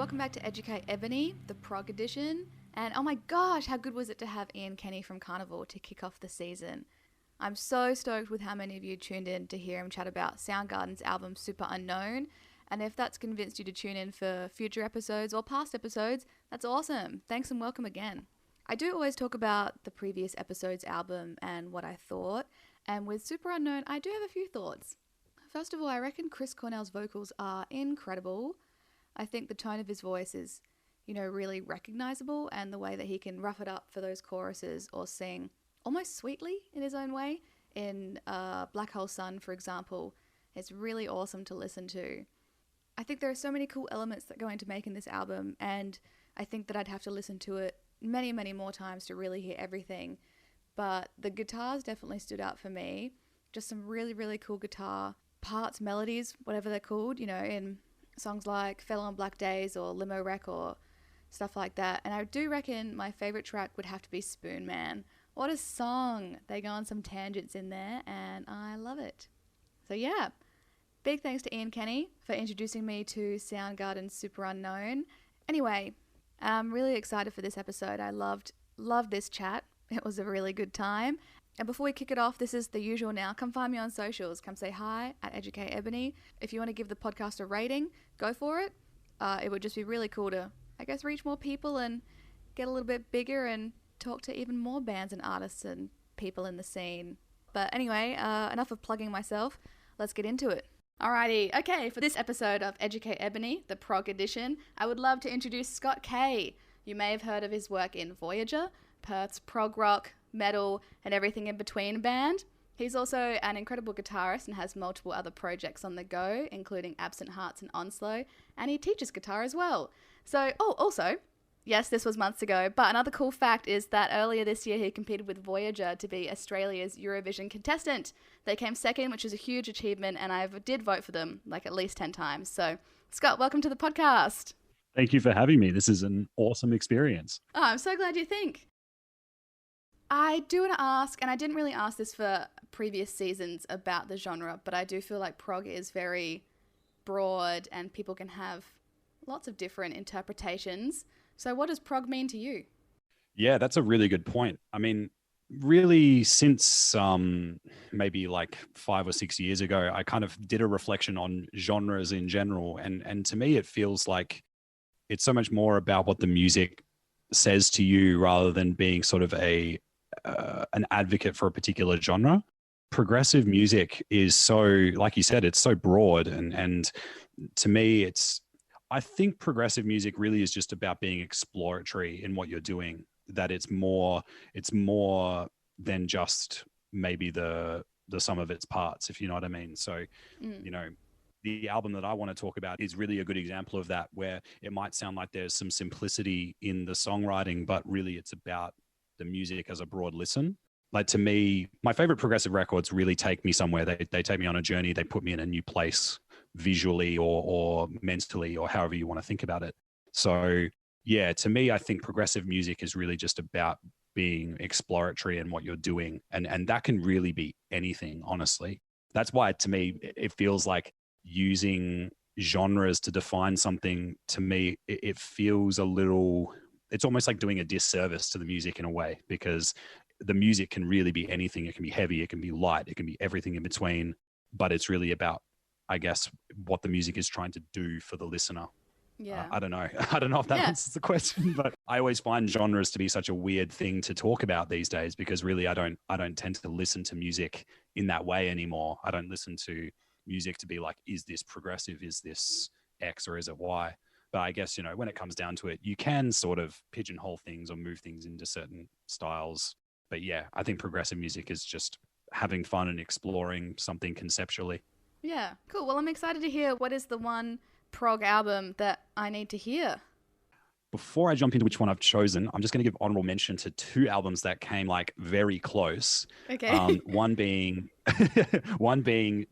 welcome back to Educate Ebony, the Prog Edition. And oh my gosh, how good was it to have Ian Kenny from Carnival to kick off the season. I'm so stoked with how many of you tuned in to hear him chat about Soundgarden's album Super Unknown. And if that's convinced you to tune in for future episodes or past episodes, that's awesome. Thanks and welcome again. I do always talk about the previous episode's album and what I thought. And with Super Unknown, I do have a few thoughts. First of all, I reckon Chris Cornell's vocals are incredible. I think the tone of his voice is, really recognizable, and the way that he can rough it up for those choruses or sing almost sweetly in his own way. In Black Hole Sun, for example, it's really awesome to listen to. I think there are so many cool elements that go into making this album, and I think that I'd have to listen to it many, many more times to really hear everything. But the guitars definitely stood out for me. Just some really, really cool guitar parts, melodies, whatever they're called, in songs like Fell on Black Days or Limo Wreck or stuff like that. And I do reckon my favorite track would have to be Spoon Man. What a song. They go on some tangents in there and I love it. So yeah, big thanks to Ian Kenny for introducing me to Soundgarden's Super Unknown. Anyway, I'm really excited for this episode. I loved this chat. It was a really good time. And before we kick it off, this is the usual now. Come find me on socials. Come say hi at Educate Ebony. If you want to give the podcast a rating, go for it. It would just be really cool to, reach more people and get a little bit bigger and talk to even more bands and artists and people in the scene. But anyway, enough of plugging myself. Let's get into it. Alrighty. Okay, for this episode of Educate Ebony, the Prog Edition, I would love to introduce Scott Kay. You may have heard of his work in Voyager, Perth's prog rock, metal, and everything in between band. He's also an incredible guitarist and has multiple other projects on the go, including Absent Hearts and Onslow, and he teaches guitar as well. So, also, yes, this was months ago, but another cool fact is that earlier this year he competed with Voyager to be Australia's Eurovision contestant. They came second, which is a huge achievement, and I did vote for them at least 10 times. So, Scott, welcome to the podcast. Thank you for having me. This is an awesome experience. Oh, I'm so glad you think. I do want to ask, and I didn't really ask this for previous seasons about the genre, but I do feel like prog is very broad and people can have lots of different interpretations. So what does prog mean to you? Yeah, that's a really good point. I mean, really since maybe 5 or 6 years ago, I kind of did a reflection on genres in general. And to me, it feels like it's so much more about what the music says to you rather than being sort of an advocate for a particular genre. Progressive music is so, like you said, it's so broad. And to me, I think progressive music really is just about being exploratory in what you're doing, that it's more than just maybe the sum of its parts, if you know what I mean. So, the album that I want to talk about is really a good example of that, where it might sound like there's some simplicity in the songwriting, but really it's about the music as a broad listen. Like, to me, my favorite progressive records really take me somewhere. They take me on a journey. They put me in a new place visually or mentally, or however you want to think about it. So yeah, to me, I think progressive music is really just about being exploratory in what you're doing. And that can really be anything, honestly. That's why, to me, it feels like using genres to define something, to me, it feels it's almost like doing a disservice to the music in a way, because the music can really be anything. It can be heavy, it can be light, it can be everything in between, but it's really about, I guess, what the music is trying to do for the listener. Yeah. I don't know if that answers the question, but I always find genres to be such a weird thing to talk about these days, because really I don't tend to listen to music in that way anymore. I don't listen to music to be like, is this progressive? Is this X or is it Y? But I guess, when it comes down to it, you can sort of pigeonhole things or move things into certain styles. But yeah, I think progressive music is just having fun and exploring something conceptually. Yeah, cool. Well, I'm excited to hear what is the one prog album that I need to hear. Before I jump into which one I've chosen, I'm just going to give honorable mention to 2 albums that came very close. Okay. One being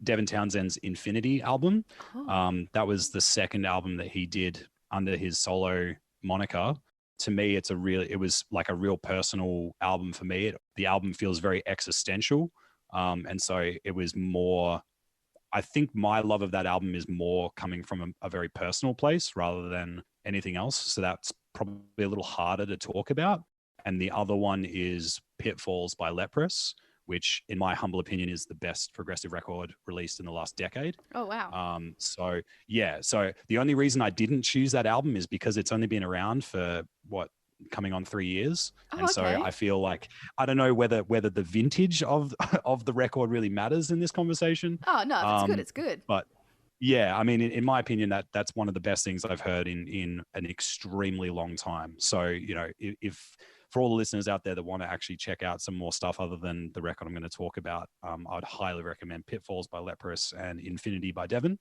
Devin Townsend's Infinity album. Oh. That was the second album that he did under his solo moniker. To me, it was like a real personal album for me. The album feels very existential. And so it was more, I think my love of that album is more coming from a very personal place rather than anything else. So that's probably a little harder to talk about. And the other one is Pitfalls by Leprous, which in my humble opinion is the best progressive record released in the last decade. Oh, wow. So the only reason I didn't choose that album is because it's only been around for coming on 3 years. Oh, and so okay. I feel like, I don't know whether the vintage of the record really matters in this conversation. Oh, no, if it's good, it's good. But yeah, I mean, in my opinion, that's one of the best things I've heard in an extremely long time. So, you know, if for all the listeners out there that want to actually check out some more stuff other than the record I'm going to talk about, I'd highly recommend Pitfalls by Leprous and Infinity by Devin.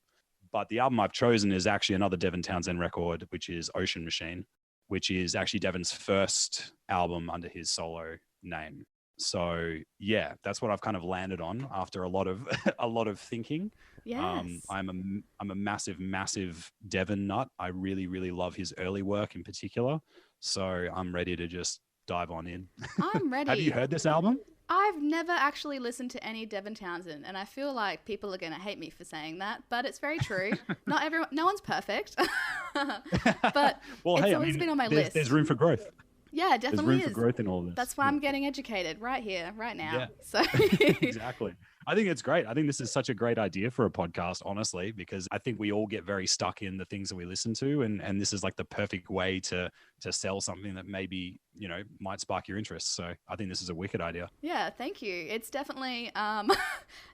But the album I've chosen is actually another Devin Townsend record, which is Ocean Machine, which is actually Devin's first album under his solo name. So yeah, that's what I've kind of landed on after a lot of thinking. Yes. I'm a massive Devin nut. I really, really love his early work in particular. So I'm ready to just dive on in. I'm ready. Have you heard this album? I've never actually listened to any Devin Townsend, and I feel like people are going to hate me for saying that, but it's very true. No one's perfect, but well, it's hey, always been on my list. There's room for growth. Yeah, definitely There's room is. for growth in all of this. That's why I'm getting educated right here, right now. Yeah. So Exactly. I think it's great. I think this is such a great idea for a podcast, honestly, because I think we all get very stuck in the things that we listen to, and this is like the perfect way to sell something that maybe, you know, might spark your interest. So I think this is a wicked idea. Yeah, thank you. It's definitely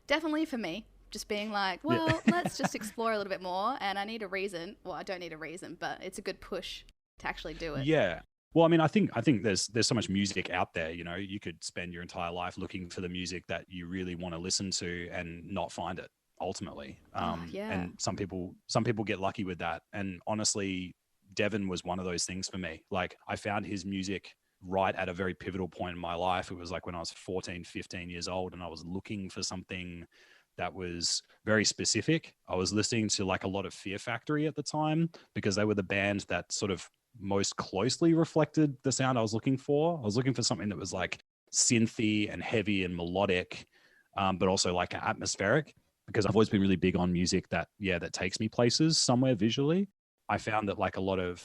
definitely for me. Just being like, well, let's just explore a little bit more, and I need a reason. Well, I don't need a reason, but it's a good push to actually do it. Yeah. Well, I mean, I think there's so much music out there. You know, you could spend your entire life looking for the music that you really want to listen to and not find it ultimately. And some people get lucky with that. And honestly, Devin was one of those things for me. Like, I found his music right at a very pivotal point in my life. It was like when I was 14, 15 years old, and I was looking for something that was very specific. I was listening to like a lot of Fear Factory at the time because they were the band that sort of most closely reflected the sound I was looking for. I was looking for something that was like synthy and heavy and melodic, but also like atmospheric, because I've always been really big on music that takes me places somewhere visually. I found that like a lot of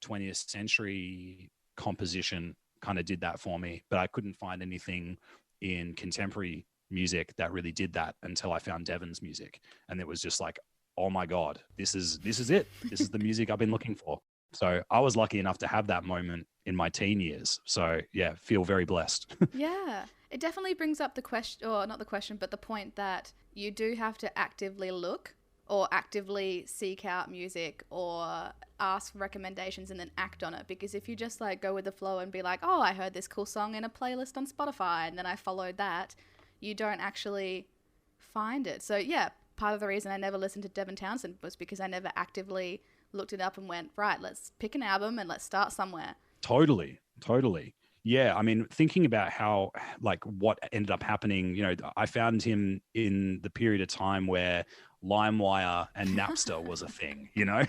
20th century composition kind of did that for me, but I couldn't find anything in contemporary music that really did that until I found Devin's music. And it was just like, oh my God, this is it. This is the music I've been looking for. So I was lucky enough to have that moment in my teen years. So yeah, feel very blessed. Yeah, it definitely brings up the question, or not the question, but the point that you do have to actively look or actively seek out music or ask for recommendations and then act on it. Because if you just like go with the flow and be like, oh, I heard this cool song in a playlist on Spotify and then I followed that, you don't actually find it. So yeah, part of the reason I never listened to Devin Townsend was because I never actively looked it up and went, right, let's pick an album and let's start somewhere. Totally. Yeah, I mean, thinking about how, like, what ended up happening, you know, I found him in the period of time where LimeWire and Napster was a thing, you know,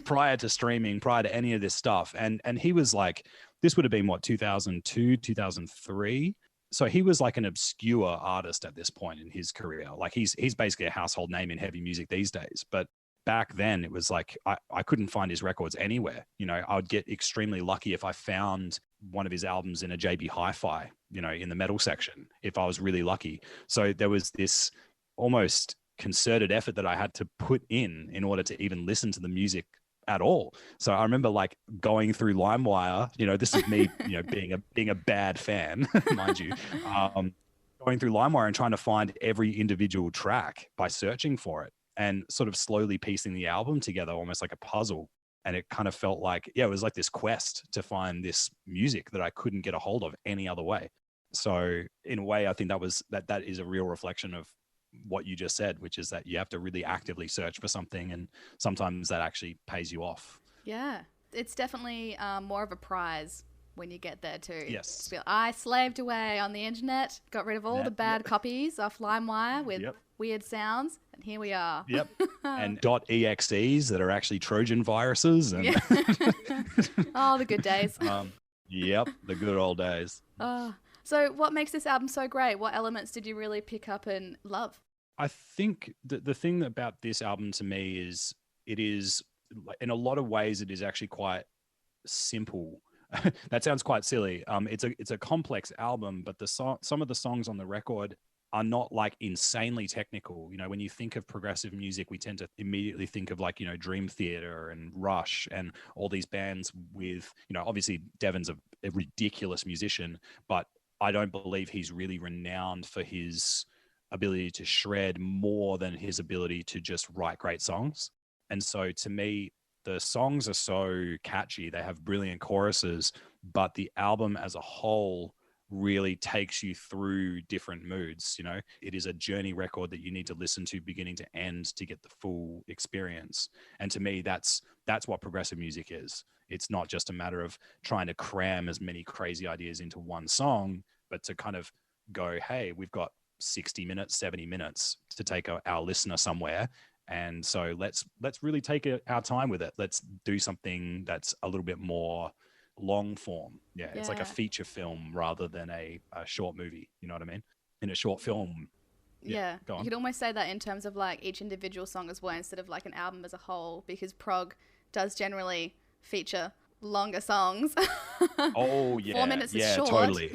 prior to streaming, prior to any of this stuff. And he was like, this would have been what, 2002, 2003. So he was like an obscure artist at this point in his career. Like he's basically a household name in heavy music these days. But back then it was like, I couldn't find his records anywhere. You know, I would get extremely lucky if I found one of his albums in a JB Hi-Fi, you know, in the metal section, if I was really lucky. So there was this almost concerted effort that I had to put in order to even listen to the music at all. So I remember like going through LimeWire, you know, this is me, you know, being a bad fan, mind you, going through LimeWire and trying to find every individual track by searching for it and sort of slowly piecing the album together, almost like a puzzle. And it kind of felt like, yeah, it was like this quest to find this music that I couldn't get a hold of any other way. So in a way, I think that is a real reflection of what you just said, which is that you have to really actively search for something, and sometimes that actually pays you off. Yeah, it's definitely more of a prize when you get there too. Yes. I slaved away on the internet, got rid of all the bad copies off LimeWire with weird sounds, and here we are. Yep. And .exes that are actually Trojan viruses. And oh, the good days. Yep, the good old days. So what makes this album so great? What elements did you really pick up and love? I think the thing about this album to me is it is in a lot of ways, it is actually quite simple. That sounds quite silly. It's a complex album, but some of the songs on the record are not like insanely technical. You know, when you think of progressive music, we tend to immediately think of like, you know, Dream Theater and Rush and all these bands with, you know, obviously Devin's a ridiculous musician, but I don't believe he's really renowned for his ability to shred more than his ability to just write great songs. And so to me, the songs are so catchy. They have brilliant choruses, but the album as a whole really takes you through different moods. You know, it is a journey record that you need to listen to beginning to end to get the full experience. And to me, that's what progressive music is. It's not just a matter of trying to cram as many crazy ideas into one song, but to kind of go, hey, we've got 60 minutes, 70 minutes to take our listener somewhere. And so let's really take our time with it. Let's do something that's a little bit more long form. Yeah, it's like a feature film rather than a short movie. You know what I mean? In a short film. Yeah. You could almost say that in terms of like each individual song as well, instead of like an album as a whole, because prog does generally feature longer songs. Oh yeah. 4 minutes is short. Totally.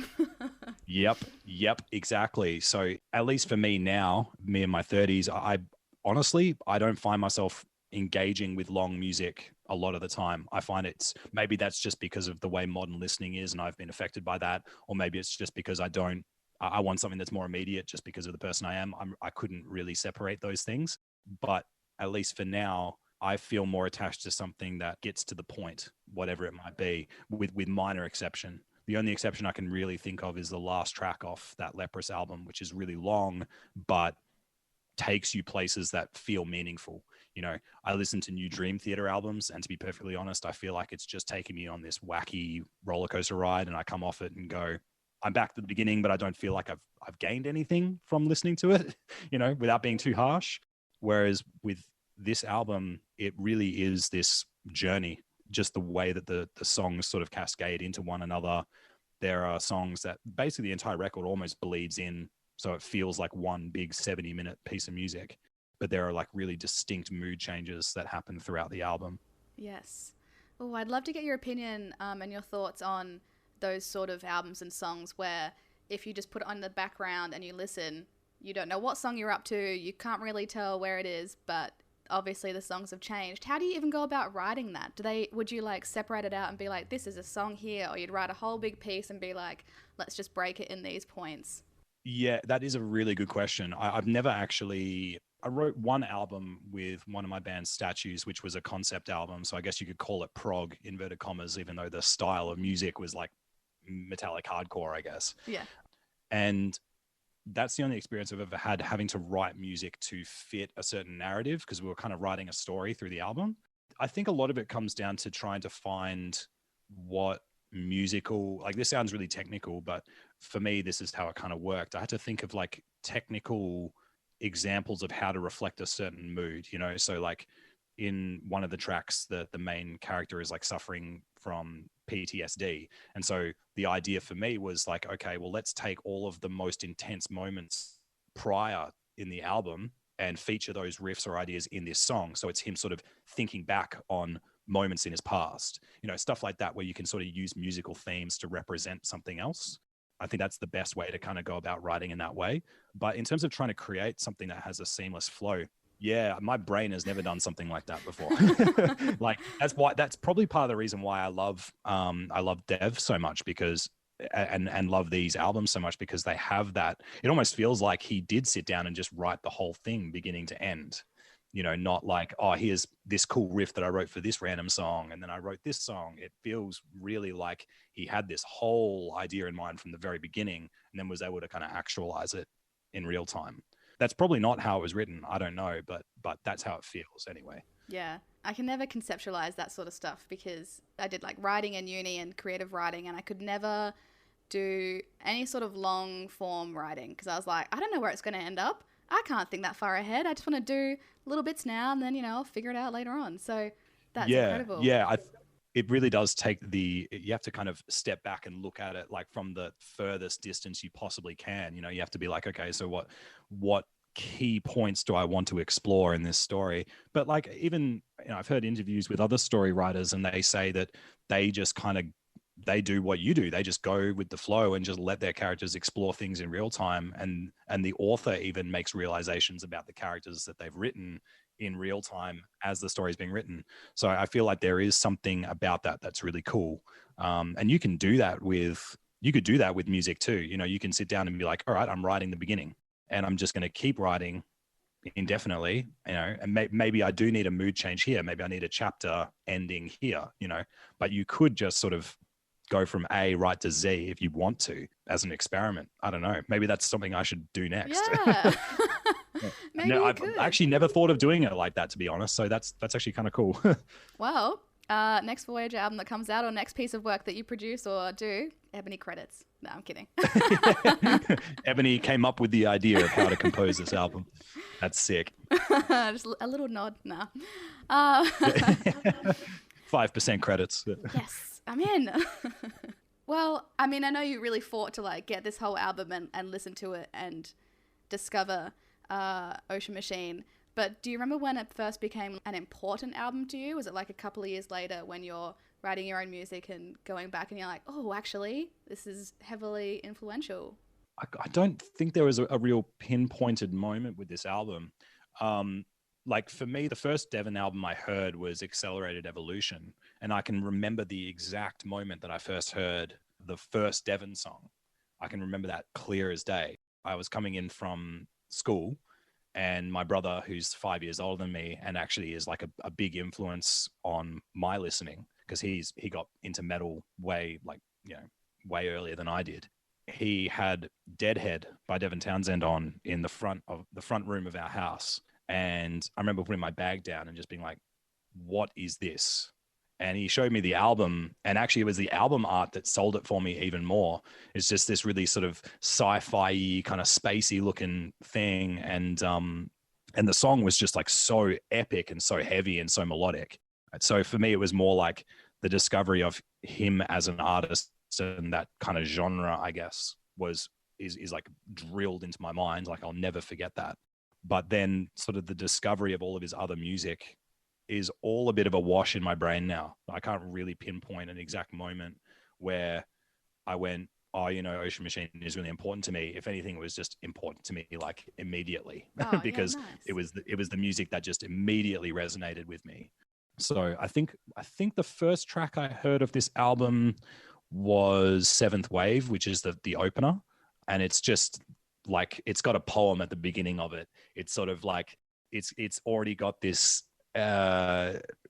Yep, exactly. So at least for me now, me in my 30s, I honestly, I don't find myself engaging with long music a lot of the time. I find maybe that's just because of the way modern listening is and I've been affected by that. Or maybe it's just because I want something that's more immediate just because of the person I am. I couldn't really separate those things. But at least for now, I feel more attached to something that gets to the point, whatever it might be, with minor exception. The only exception I can really think of is the last track off that Leprous album, which is really long, but takes you places that feel meaningful. You know, I listen to new Dream Theater albums, and to be perfectly honest, I feel like it's just taking me on this wacky roller coaster ride, and I come off it and go, I'm back to the beginning, but I don't feel like I've gained anything from listening to it, you know, without being too harsh. Whereas with this album, it really is this journey, just the way that the songs sort of cascade into one another. There are songs that basically the entire record almost bleeds in, so it feels like one big 70-minute piece of music, but there are like really distinct mood changes that happen throughout the album. Yes. Oh, I'd love to get your opinion and your thoughts on those sort of albums and songs where if you just put it on the background and you listen, you don't know what song you're up to, you can't really tell where it is, but obviously the songs have changed. How do you even go about writing that? Would you like separate it out and be like, this is a song here, or you'd write a whole big piece and be like, let's just break it in these points? Yeah, that is a really good question. I've never actually... I wrote one album with one of my band's Statues, which was a concept album. So I guess you could call it prog, inverted commas, even though the style of music was like metallic hardcore, I guess. Yeah. And that's the only experience I've ever had having to write music to fit a certain narrative, because we were kind of writing a story through the album. I think a lot of it comes down to trying to find what musical, like this sounds really technical, but for me, this is how it kind of worked. I had to think of like technical examples of how to reflect a certain mood, you know? So like in one of the tracks, the main character is like suffering from PTSD. And so the idea for me was like, okay, well, let's take all of the most intense moments prior in the album and feature those riffs or ideas in this song. So it's him sort of thinking back on moments in his past, you know, stuff like that, where you can sort of use musical themes to represent something else. I think that's the best way to kind of go about writing in that way. But in terms of trying to create something that has a seamless flow, yeah, my brain has never done something like that before. Like that's probably part of the reason why I love Dev so much, because and love these albums so much, because they have that. It almost feels like he did sit down and just write the whole thing beginning to end. You know, not like, oh, here's this cool riff that I wrote for this random song, and then I wrote this song. It feels really like he had this whole idea in mind from the very beginning, and then was able to kind of actualize it in real time. That's probably not how it was written. I don't know, but that's how it feels anyway. Yeah. I can never conceptualize that sort of stuff, because I did like writing in uni and creative writing, and I could never do any sort of long form writing, because I was like, I don't know where it's going to end up. I can't think that far ahead. I just want to do little bits now, and then, you know, I'll figure it out later on. So that's incredible. Yeah. It really does take you have to kind of step back and look at it like from the furthest distance you possibly can. You know, you have to be like, okay, so what key points do I want to explore in this story? But like even I've heard interviews with other story writers, and they say that they just kind of, they do what you do. They just go with the flow and just let their characters explore things in real time. And the author even makes realizations about the characters that they've written in real time as the story is being written. So I feel like there is something about that that's really cool. And you can do that with, you could do that with music too. You can sit down and be like, all right, I'm writing the beginning and I'm just going to keep writing indefinitely, and maybe I do need a mood change here. Maybe I need a chapter ending here, but you could just sort of go from A right to Z if you want to, as an experiment. I don't know. Maybe that's something I should do next. Yeah. Maybe no, I've actually never thought of doing it like that, to be honest. So that's actually kind of cool. Well, next Voyager album that comes out, or next piece of work that you produce or do, Ebony credits. No, I'm kidding. Ebony came up with the idea of how to compose this album. That's sick. Just a little nod. No. 5% credits. Yes, I'm in. Well, I mean, I know you really fought to like get this whole album and listen to it and discover Ocean Machine. But do you remember when it first became an important album to you? Was it like a couple of years later when you're writing your own music and going back and you're like, oh, actually, this is heavily influential? I don't think there was a real pinpointed moment with this album. Like for me, the first Devin album I heard was Accelerated Evolution. And I can remember the exact moment that I first heard the first Devin song. I can remember that clear as day. I was coming in from school, and my brother, who's 5 years older than me and actually is like a big influence on my listening, because he got into metal way earlier than I did. He had Deadhead by Devin Townsend on in the front room of our house. And I remember putting my bag down and just being like, what is this? And he showed me the album, and actually it was the album art that sold it for me even more. It's just this really sort of sci-fi kind of spacey looking thing. And the song was just like so epic and so heavy and so melodic. So for me, it was more like the discovery of him as an artist, and that kind of genre, I guess, is like drilled into my mind. Like I'll never forget that. But then sort of the discovery of all of his other music is all a bit of a wash in my brain now. I can't really pinpoint an exact moment where I went, oh, Ocean Machine is really important to me. If anything, it was just important to me like immediately, because yeah, nice. it was the music that just immediately resonated with me. So I think the first track I heard of this album was Seventh Wave, which is the opener. And it's just like, it's got a poem at the beginning of it. It's sort of like, it's already got this,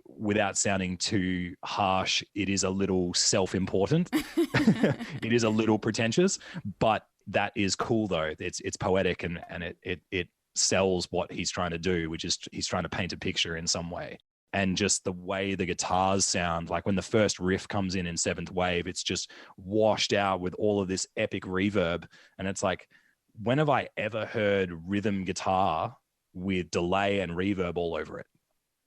without sounding too harsh, it is a little self-important. It is a little pretentious, but that is cool though. It's poetic, and it sells what he's trying to do, which is he's trying to paint a picture in some way. And just the way the guitars sound, like when the first riff comes in Seventh Wave, it's just washed out with all of this epic reverb. And it's like, when have I ever heard rhythm guitar with delay and reverb all over it?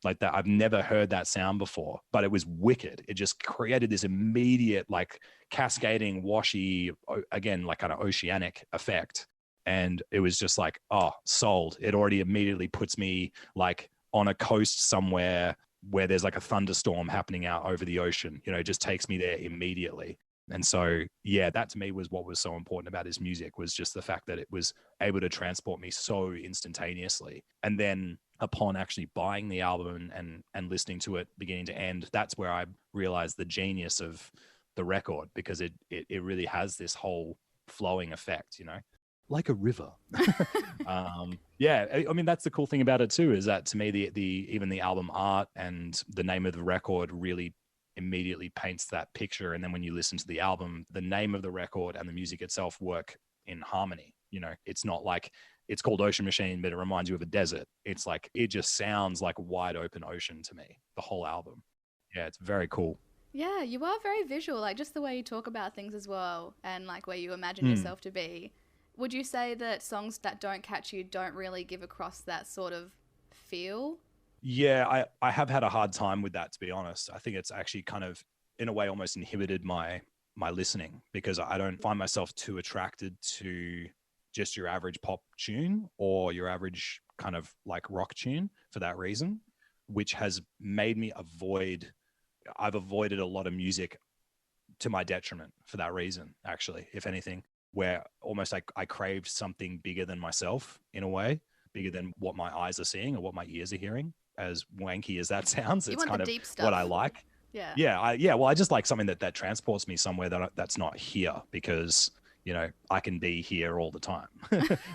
Like that, I've never heard that sound before, but it was wicked. It just created this immediate, like cascading, washy, again, like kind of oceanic effect. And it was just like, oh, sold. It already immediately puts me like on a coast somewhere where there's like a thunderstorm happening out over the ocean. It just takes me there immediately. And so, yeah, that to me was what was so important about his music, was just the fact that it was able to transport me so instantaneously. And then upon actually buying the album and listening to it beginning to end, that's where I realized the genius of the record, because it really has this whole flowing effect, like a river. Yeah, I mean, that's the cool thing about it too, is that to me, even the album art and the name of the record really immediately paints that picture. And then when you listen to the album, the name of the record and the music itself work in harmony. It's not like it's called Ocean Machine, but it reminds you of a desert. It's like, it just sounds like a wide open ocean to me, the whole album. Yeah, it's very cool. Yeah, you are very visual, like just the way you talk about things as well, and like where you imagine yourself to be. Would you say that songs that don't catch you don't really give across that sort of feel? Yeah, I have had a hard time with that, to be honest. I think it's actually kind of, in a way, almost inhibited my listening, because I don't find myself too attracted to just your average pop tune or your average kind of like rock tune for that reason. which has made me I've avoided a lot of music to my detriment for that reason, actually, if anything, where almost I craved something bigger than myself in a way, bigger than what my eyes are seeing or what my ears are hearing. As wanky as that sounds, it's kind of what I like. Well, I just like something that transports me somewhere that's not here, because I can be here all the time.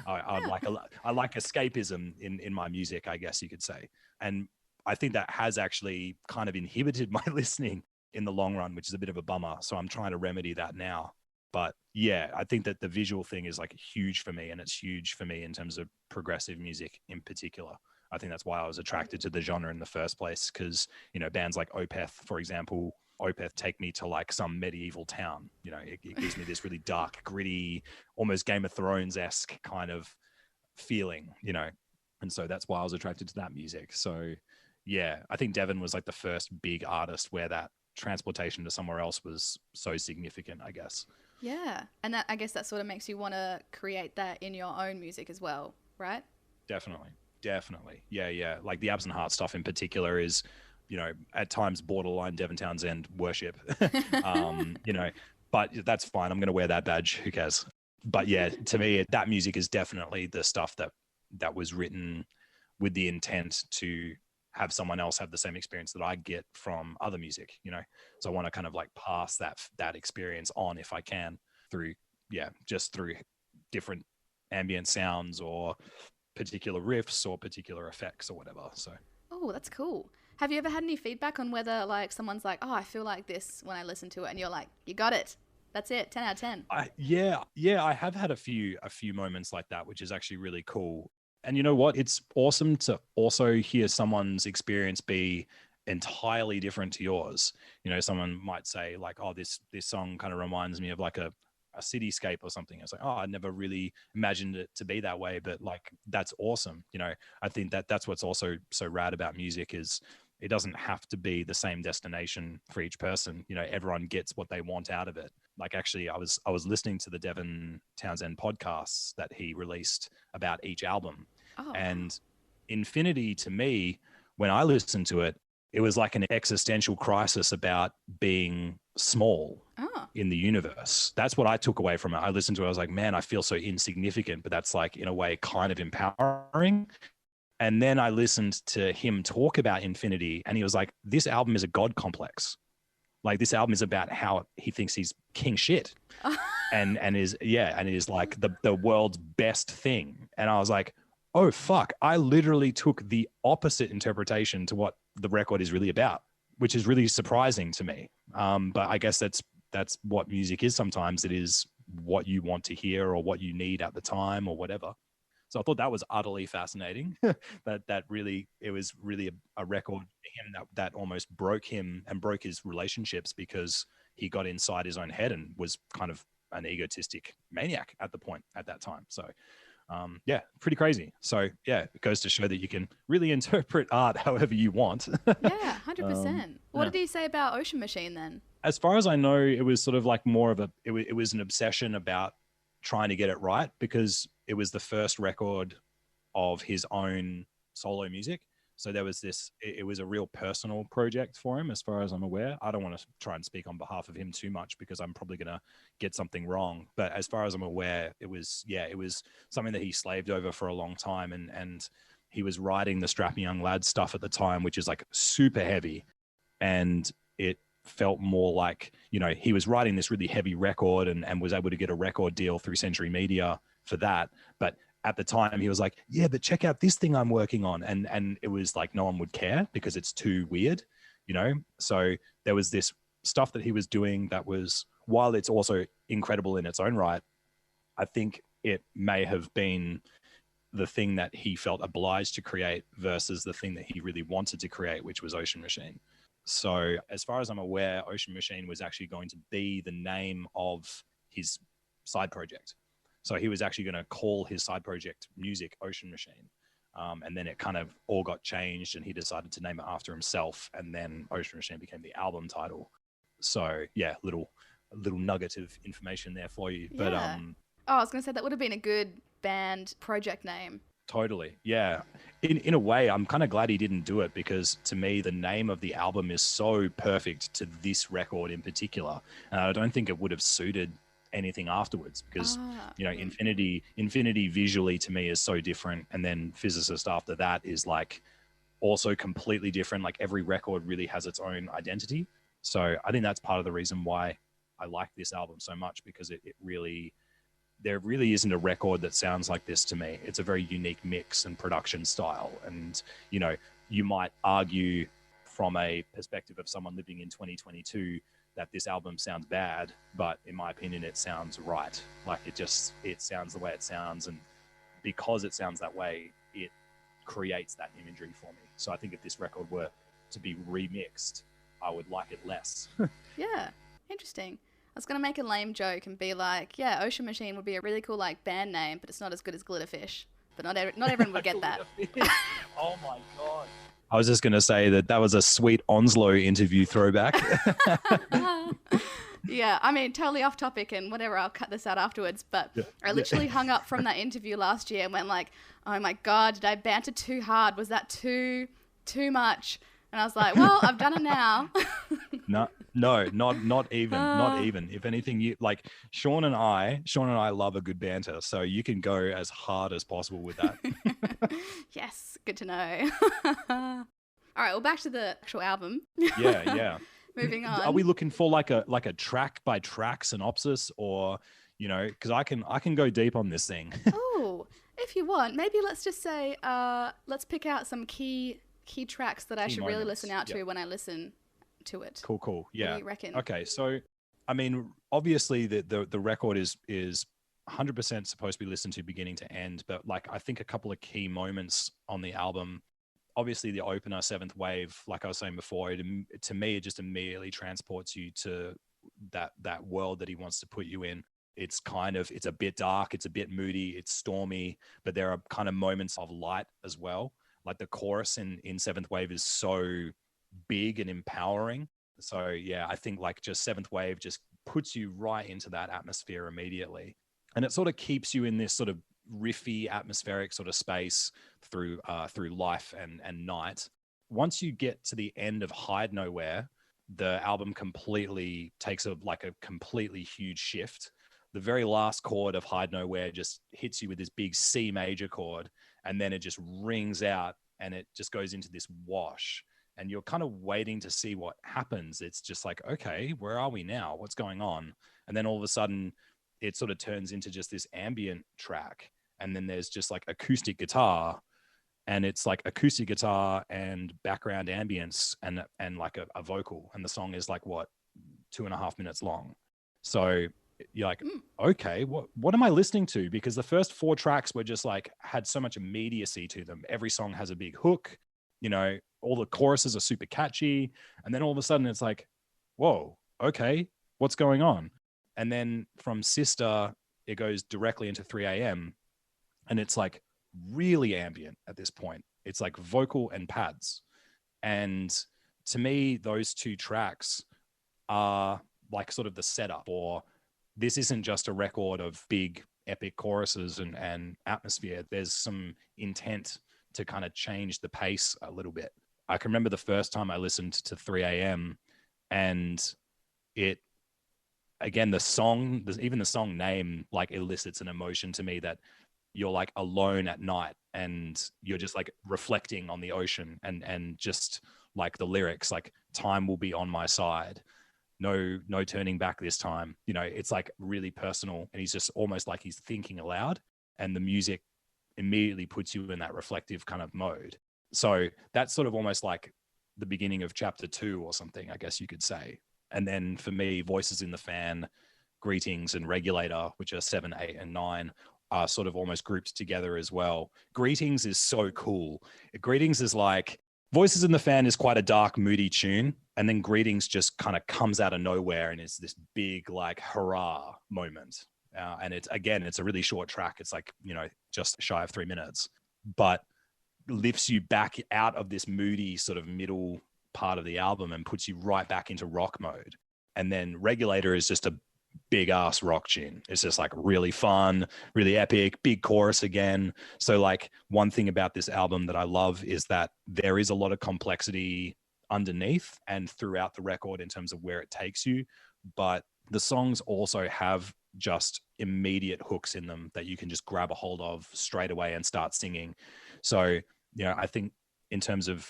I like escapism in my music, I guess you could say. And I think that has actually kind of inhibited my listening in the long run, which is a bit of a bummer. So I'm trying to remedy that now. But yeah, I think that the visual thing is like huge for me, and it's huge for me in terms of progressive music in particular. I think that's why I was attracted to the genre in the first place, because, bands like Opeth, for example, Opeth take me to like some medieval town. It gives me this really dark, gritty, almost Game of Thrones-esque kind of feeling, and so that's why I was attracted to that music. So yeah, I think Devin was like the first big artist where that transportation to somewhere else was so significant, I guess. Yeah. And I guess that sort of makes you want to create that in your own music as well, right? Definitely. Yeah. Like the Absent Heart stuff in particular is, at times borderline Devin Townsend worship. But that's fine. I'm going to wear that badge. Who cares? But yeah, to me, that music is definitely the stuff that was written with the intent to have someone else have the same experience that I get from other music, So I want to kind of like pass that experience on, if I can, through different ambient sounds or particular riffs or particular effects or whatever. So. Oh, that's cool. Have you ever had any feedback on whether like someone's like, oh, I feel like this when I listen to it, and you're like, you got it. That's it. 10 out of 10. Yeah. I have had a few moments like that, which is actually really cool. And you know what? It's awesome to also hear someone's experience be entirely different to yours. Someone might say like, oh, this song kind of reminds me of like a cityscape or something. It's like, oh, I never really imagined it to be that way, but like, that's awesome. I think that's what's also so rad about music is it doesn't have to be the same destination for each person. Everyone gets what they want out of it. Like, actually, I was listening to the Devin Townsend podcasts that he released about each album. Oh. And Infinity, to me, when I listened to it, it was like an existential crisis about being small in the universe. That's what I took away from it. I listened to it. I was like, man, I feel so insignificant, but that's like, in a way, kind of empowering. And then I listened to him talk about Infinity, and he was like, this album is a God complex. Like, this album is about how he thinks he's king shit and is like the world's best thing. And I was like, oh, fuck. I literally took the opposite interpretation to what the record is really about, which is really surprising to me. But I guess that's what music is sometimes. It is what you want to hear or what you need at the time or whatever. So I thought that was utterly fascinating. It was really a record for him that almost broke him and broke his relationships, because he got inside his own head and was kind of an egotistic maniac at that time. So yeah, pretty crazy. So yeah, it goes to show that you can really interpret art however you want. Yeah, 100%. What did he say about Ocean Machine then? As far as I know, it was sort of like more of it was an obsession about trying to get it right, because it was the first record of his own solo music. So there was it was a real personal project for him, as far as I'm aware. I don't want to try and speak on behalf of him too much, because I'm probably going to get something wrong. But as far as I'm aware, it was something that he slaved over for a long time. And he was writing the Strapping Young Lad stuff at the time, which is like super heavy. And it felt more like, he was writing this really heavy record and was able to get a record deal through Century Media for that. But at the time he was like, yeah, but check out this thing I'm working on. And it was like, no one would care because it's too weird, So there was this stuff that he was doing that was, while it's also incredible in its own right, I think it may have been the thing that he felt obliged to create versus the thing that he really wanted to create, which was Ocean Machine. So as far as I'm aware, Ocean Machine was actually going to be the name of his side project. So he was actually going to call his side project Music Ocean Machine. And then it kind of all got changed and he decided to name it after himself. And then Ocean Machine became the album title. So yeah, a little nugget of information there for you. Yeah. But I was going to say that would have been a good band project name. Totally. Yeah. In a way, I'm kind of glad he didn't do it, because to me, the name of the album is so perfect to this record in particular. And I don't think it would have suited anything afterwards, because, Infinity visually to me is so different. And then Physicist after that is like also completely different. Like every record really has its own identity. So I think that's part of the reason why I like this album so much, because it really, there really isn't a record that sounds like this to me. It's a very unique mix and production style. And, you might argue from a perspective of someone living in 2022 that this album sounds bad, but in my opinion, it sounds right. Like it sounds the way it sounds. And because it sounds that way, it creates that imagery for me. So I think if this record were to be remixed, I would like it less. Yeah, interesting. I was going to make a lame joke and be like, yeah, Ocean Machine would be a really cool like band name, but it's not as good as Glitterfish. But not everyone would get that. Oh my God. I was just going to say that was a sweet Onslow interview throwback. Yeah, I mean, totally off topic and whatever, I'll cut this out afterwards. But yeah. I literally hung up from that interview last year and went like, oh my God, did I banter too hard? Was that too much? And I was like, well, I've done it now. No, not even. If anything, you like Sean and I love a good banter, so you can go as hard as possible with that. Yes, good to know. All right, well, back to the actual album. Yeah. Moving on. Are we looking for like a track by track synopsis, or because I can go deep on this thing. Oh, if you want, maybe let's just say let's pick out some key tracks that I should really listen out to when I listen to it. Cool. Yeah. What do you reckon? Okay, so I mean, obviously the record is 100% supposed to be listened to beginning to end, but like I think a couple of key moments on the album. Obviously, the opener, Seventh Wave, like I was saying before, to me, it just immediately transports you to that world that he wants to put you in. It's a bit dark, it's a bit moody, it's stormy, but there are kind of moments of light as well. Like the chorus in Seventh Wave is so big and empowering. So yeah, I think like just Seventh Wave just puts you right into that atmosphere immediately. And it sort of keeps you in this sort of riffy atmospheric sort of space through life and night. Once you get to the end of Hide Nowhere, the album completely takes a completely huge shift. The very last chord of Hide Nowhere just hits you with this big C major chord, and then it just rings out and it just goes into this wash, and you're kind of waiting to see what happens. It's just like, okay, where are we now? What's going on? And then all of a sudden it sort of turns into just this ambient track. And then there's just like acoustic guitar, and it's like acoustic guitar and background ambience and like a vocal. And the song is like 2.5 minutes long. So you're like, okay, what am I listening to? Because the first 4 tracks were just like, had so much immediacy to them. Every song has a big hook, all the choruses are super catchy. And then all of a sudden it's like, whoa, okay, what's going on? And then from Sister, it goes directly into 3 a.m. And it's like really ambient at this point. It's like vocal and pads. And to me, those 2 tracks are like sort of the setup, or this isn't just a record of big epic choruses and atmosphere. There's some intent to kind of change the pace a little bit. I can remember the first time I listened to 3 a.m. and it, again, even the song name like elicits an emotion to me that you're like alone at night and you're just like reflecting on the ocean, and just like the lyrics, like time will be on my side. No turning back this time. It's like really personal, and he's just almost like he's thinking aloud, and the music immediately puts you in that reflective kind of mode. So that's sort of almost like the beginning of chapter 2 or something, I guess you could say. And then for me, Voices in the Fan, Greetings, and Regulator, which are 7, 8, and 9, are sort of almost grouped together as well. Greetings is so cool. Greetings is like, Voices in the Fan is quite a dark, moody tune. And then Greetings just kind of comes out of nowhere and it's this big, like, hurrah moment. And it's a really short track. It's like, just shy of 3 minutes, but lifts you back out of this moody sort of middle part of the album and puts you right back into rock mode. And then Regulator is just a big ass rock tune. It's just like really fun, really epic, big chorus again. So like one thing about this album that I love is that there is a lot of complexity underneath and throughout the record in terms of where it takes you, but the songs also have just immediate hooks in them that you can just grab a hold of straight away and start singing. So, I think in terms of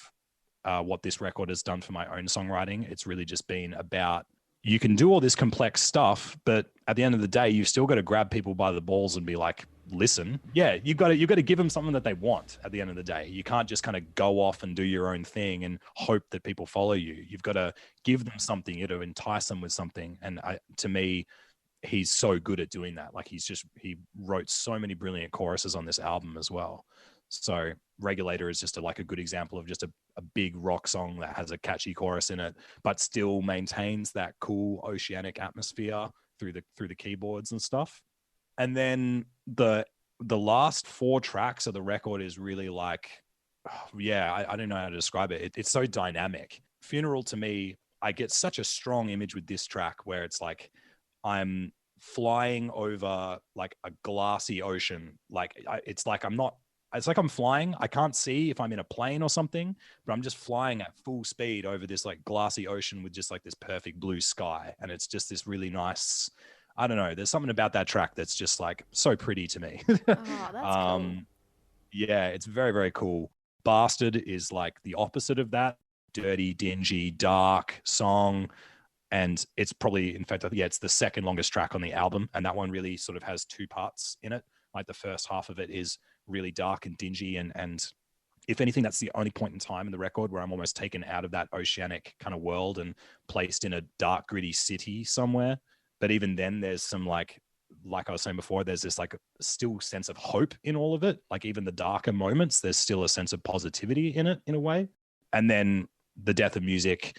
what this record has done for my own songwriting, it's really just been about, you can do all this complex stuff, but at the end of the day, you've still got to grab people by the balls and be like, listen, yeah, you've got to give them something that they want at the end of the day. You can't just kind of go off and do your own thing and hope that people follow you. You've got to give them something, to entice them with something. And to me, he's so good at doing that. Like he wrote so many brilliant choruses on this album as well. So Regulator is just a good example of just a big rock song that has a catchy chorus in it, but still maintains that cool oceanic atmosphere through the keyboards and stuff. And then the last 4 tracks of the record is really I don't know how to describe it. It's so dynamic. Funeral, to me, I get such a strong image with this track where it's like I'm flying over like a glassy ocean. It's like I'm flying. I can't see if I'm in a plane or something, but I'm just flying at full speed over this like glassy ocean with just like this perfect blue sky. And it's just this really nice, I don't know, there's something about that track that's just like so pretty to me. Oh, that's cool. Yeah, it's very, very cool. Bastard is like the opposite of that. Dirty, dingy, dark song. And it's probably, in fact, it's the second longest track on the album. And that one really sort of has 2 parts in it. Like the first half of it is really dark and dingy. And if anything, that's the only point in time in the record where I'm almost taken out of that oceanic kind of world and placed in a dark, gritty city somewhere. But even then there's some like I was saying before, there's this like still sense of hope in all of it. Like even the darker moments, there's still a sense of positivity in it in a way. And then The Death of Music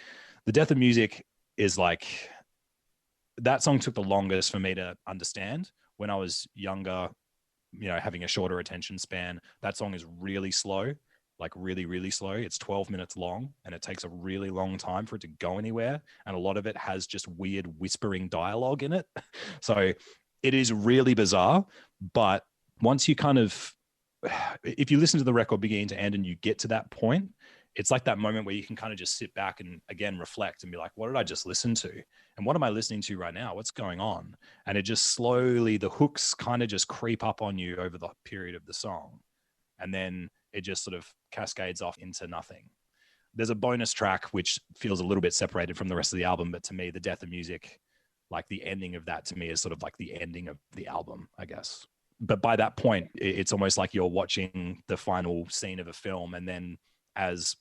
is like, that song took the longest for me to understand. When I was younger, having a shorter attention span, that song is really slow, like really, really slow. It's 12 minutes long and it takes a really long time for it to go anywhere. And a lot of it has just weird whispering dialogue in it. So it is really bizarre. But once you if you listen to the record beginning to end and you get to that point, it's like that moment where you can kind of just sit back and again reflect and be like, what did I just listen to? And what am I listening to right now? What's going on? And it just slowly, the hooks kind of just creep up on you over the period of the song. And then it just sort of cascades off into nothing. There's a bonus track which feels a little bit separated from the rest of the album, but to me, The Death of Music, like the ending of that to me is sort of like the ending of the album, I guess. But by that point, it's almost like you're watching the final scene of a film, and then as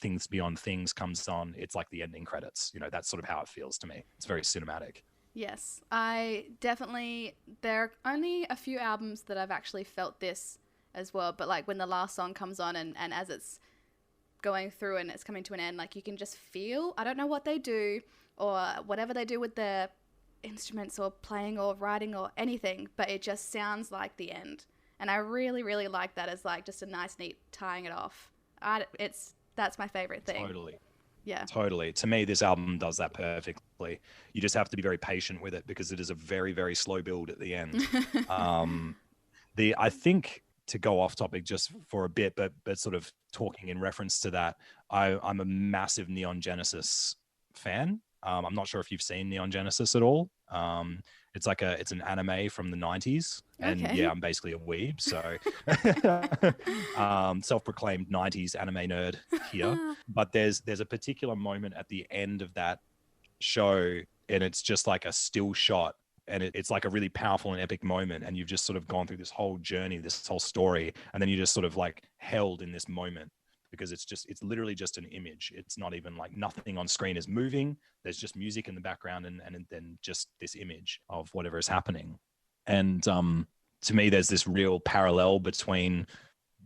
Things Beyond Things comes on, it's like the ending credits. That's sort of how it feels to me. It's very cinematic. Yes, there are only a few albums that I've actually felt this as well, but like when the last song comes on and as it's going through and it's coming to an end, like you can just feel, I don't know what they do or whatever they do with their instruments or playing or writing or anything, but it just sounds like the end. And I really, really like that as like just a nice, neat tying it off. That's my favorite thing. Totally. Yeah. Totally. To me, this album does that perfectly. You just have to be very patient with it because it is a very, very slow build at the end. I think, to go off topic just for a bit, but sort of talking in reference to that, I'm a massive Neon Genesis fan. I'm not sure if you've seen Neon Genesis at all. It's an anime from the 90s. And okay. Yeah, I'm basically a weeb. So self-proclaimed 90s anime nerd here. But there's a particular moment at the end of that show, and it's just like a still shot. And it's like a really powerful and epic moment. And you've just sort of gone through this whole journey, this whole story. And then you're just sort of like held in this moment because it's literally just an image. It's not even like nothing on screen is moving. There's just music in the background and then just this image of whatever is happening. And to me, there's this real parallel between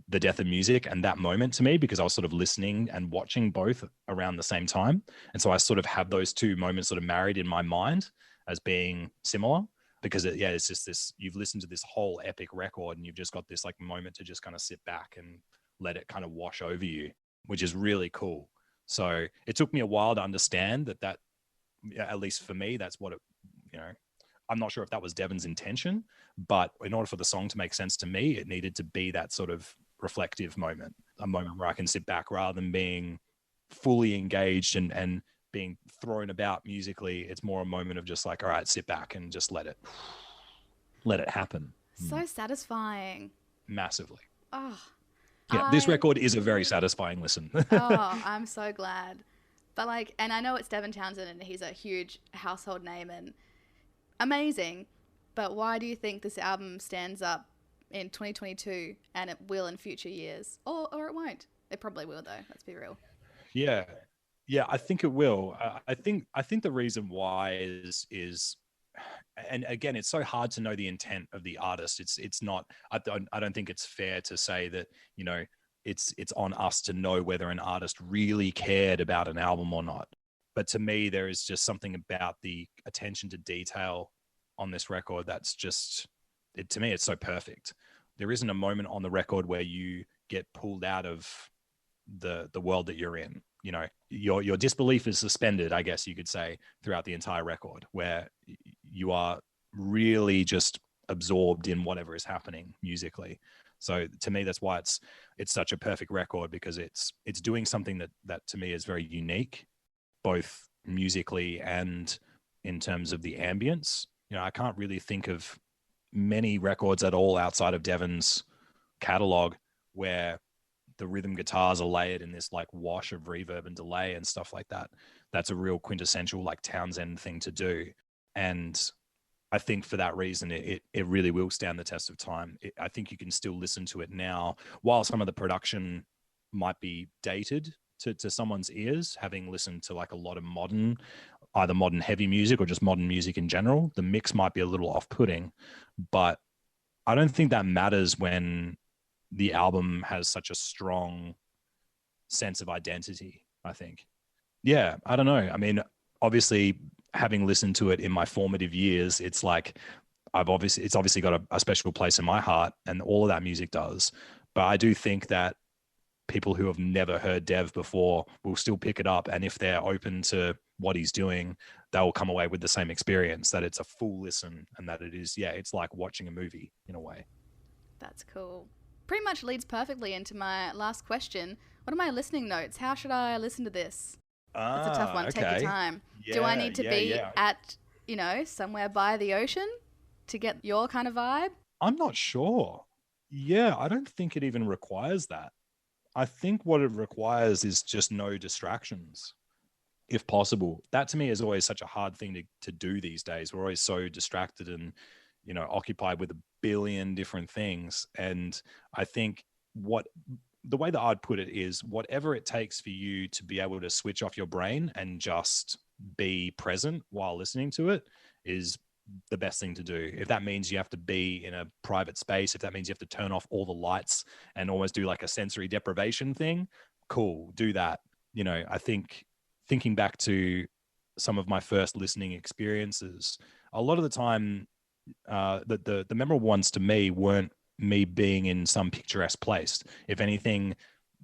The Death of Music and that moment to me, because I was sort of listening and watching both around the same time. And so I sort of have those two moments sort of married in my mind as being similar, because it's just this, you've listened to this whole epic record and you've just got this like moment to just kind of sit back and let it kind of wash over you, which is really cool. So it took me a while to understand that at least for me, that's what it, I'm not sure if that was Devin's intention, but in order for the song to make sense to me, it needed to be that sort of reflective moment, a moment where I can sit back rather than being fully engaged and being thrown about musically. It's more a moment of just like, all right, sit back and just let it happen. So satisfying. Massively. Oh, Yeah, this record is a very satisfying listen. Oh, I'm so glad. But like, and I know it's Devin Townsend and he's a huge household name and amazing. But why do you think this album stands up in 2022 and it will in future years? Or it won't. It probably will though. Let's be real. Yeah. Yeah, I think it will. I think the reason why is, and again, it's so hard to know the intent of the artist. It's not. I don't think it's fair to say that, you know, it's on us to know whether an artist really cared about an album or not. But to me, there is just something about the attention to detail on this record that's just, to me, it's so perfect. There isn't a moment on the record where you get pulled out of the world that you're in. You know, your disbelief is suspended, I guess you could say, throughout the entire record, where you are really just absorbed in whatever is happening musically. So to me, that's why it's such a perfect record, because it's doing something that to me is very unique, both musically and in terms of the ambience. You know, I can't really think of many records at all outside of Devin's catalog where the rhythm guitars are layered in this like wash of reverb and delay and stuff like that. That's a real quintessential like Townsend thing to do. And I think for that reason, it really will stand the test of time. I think you can still listen to it now, while some of the production might be dated to someone's ears, having listened to like a lot of either modern heavy music or just modern music in general. The mix might be a little off-putting, but I don't think that matters when the album has such a strong sense of identity, I think. Yeah, I don't know. I mean, obviously, having listened to it in my formative years, it's like it's obviously got a special place in my heart, and all of that music does. But I do think that people who have never heard Dev before will still pick it up, and if they're open to what he's doing, they'll come away with the same experience, that it's a full listen and that it is, it's like watching a movie in a way. That's cool. Pretty much leads perfectly into my last question. What are my listening notes? How should I listen to this? It's a tough one. Okay. Take your time. Do I need to be at, somewhere by the ocean to get your kind of vibe? I'm not sure. Yeah, I don't think it even requires that. I think what it requires is just no distractions, if possible. That to me is always such a hard thing to do these days. We're always so distracted and, occupied with a billion different things. And I think the way that I'd put it is, whatever it takes for you to be able to switch off your brain and just be present while listening to it is the best thing to do. If that means you have to be in a private space, if that means you have to turn off all the lights and almost do like a sensory deprivation thing, cool, do that. I think thinking back to some of my first listening experiences, a lot of the time, the memorable ones to me weren't me being in some picturesque place. If anything,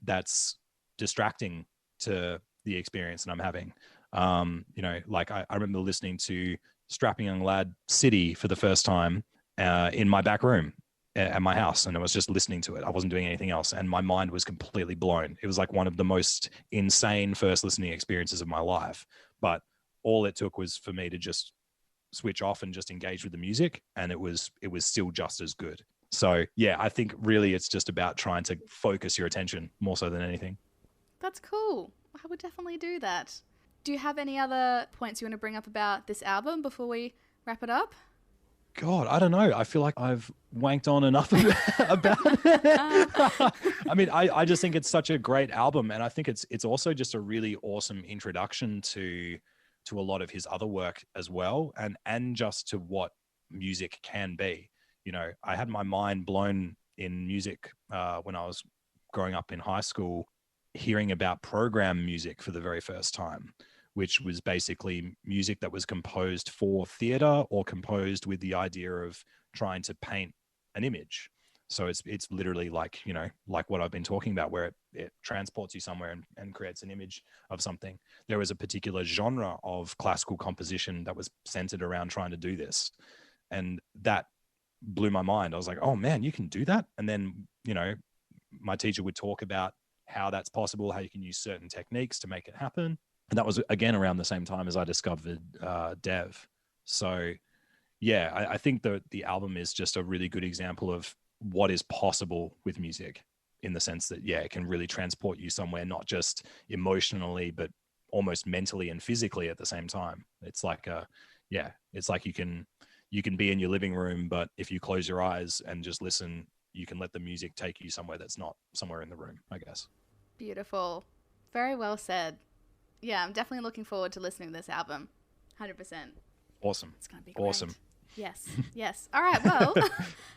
that's distracting to the experience that I'm having. Like I remember listening to Strapping Young Lad City for the first time in my back room at my house, and I was just listening to it. I wasn't doing anything else, and my mind was completely blown. It was like one of the most insane first listening experiences of my life, but all it took was for me to just switch off and just engage with the music, and it was still just as good. So yeah, I think really it's just about trying to focus your attention more so than anything. That's cool. I would definitely do that. Do you have any other points you want to bring up about this album before we wrap it up? God, I don't know. I feel like I've wanked on enough about it. I mean, I just think it's such a great album, and I think it's also just a really awesome introduction to a lot of his other work as well, and just to what music can be. I had my mind blown in music when I was growing up in high school, hearing about program music for the very first time, which was basically music that was composed for theater or composed with the idea of trying to paint an image. So it's literally like, you know, like what I've been talking about, where it transports you somewhere and creates an image of something. There was a particular genre of classical composition that was centered around trying to do this. And that blew my mind. I was like, oh man, you can do that. And then, you know, my teacher would talk about how that's possible, how you can use certain techniques to make it happen. And that was again around the same time as I discovered Dev. So yeah, I think the album is just a really good example of what is possible with music, in the sense that, yeah, it can really transport you somewhere, not just emotionally, but almost mentally and physically at the same time. It's like it's like you can be in your living room, but if you close your eyes and just listen, you can let the music take you somewhere that's not somewhere in the room, I guess. Beautiful. Very well said. Yeah, I'm definitely looking forward to listening to this album. 100%. Awesome. It's going to be great. Awesome. Yes, yes. All right, well,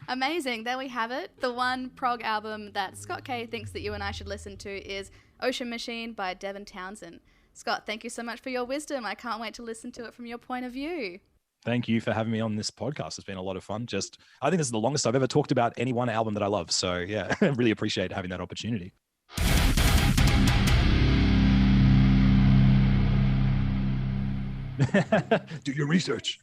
amazing. There we have it. The one prog album that Scott Kay thinks that you and I should listen to is Ocean Machine by Devin Townsend. Scott, thank you so much for your wisdom. I can't wait to listen to it from your point of view. Thank you for having me on this podcast. It's been a lot of fun. I think this is the longest I've ever talked about any one album that I love. So yeah, I really appreciate having that opportunity. Do your research.